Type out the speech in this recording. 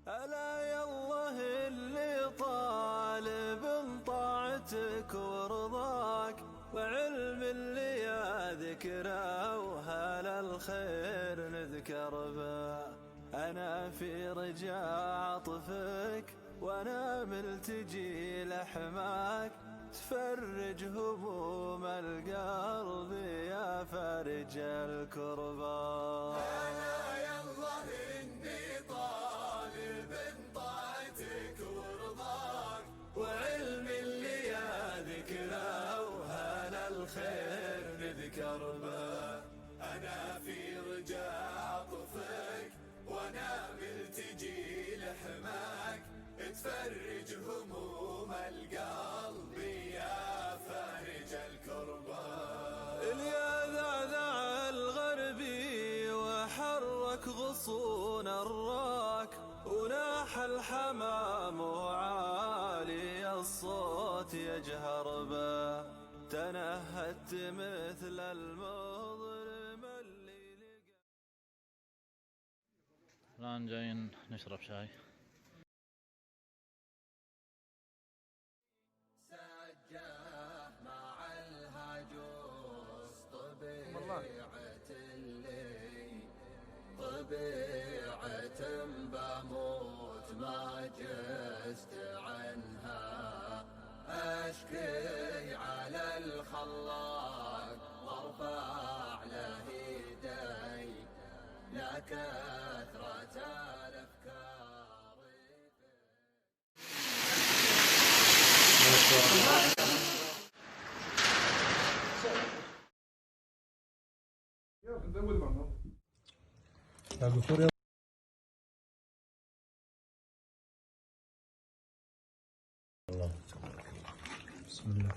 ألا يالله اللي طالب طاعتك ورضاك، وعلم اللي يا ذكره وهل الخير نذكر به. أنا في رجاء عطفك وأنا ملتجي لحماك، تفرج هموم القلب يا فارج الكربات. ألا يالله إني طالب طاعتك ورضاك، وعلم اللي يا ذكره وهل الخير نذكر به. أنا في رجاء عطفك وأنا ملتجي لحماك، تفرج هموم القلب يا فارج الكربات. اليا ذعذع الغربي وحرك غصون الراك، وناح الحمام وعالي الصوت يجهر به. تنهدت مثل المظلم اللي لقى. الآن جايين نشرب شاي. سجاه مع الهجوس طبيعة اللي طبيعة بموت ما جزت عنها، أشكي على الخلاق وارفع له يدي، لا كثرة الأفكار. بسم الله.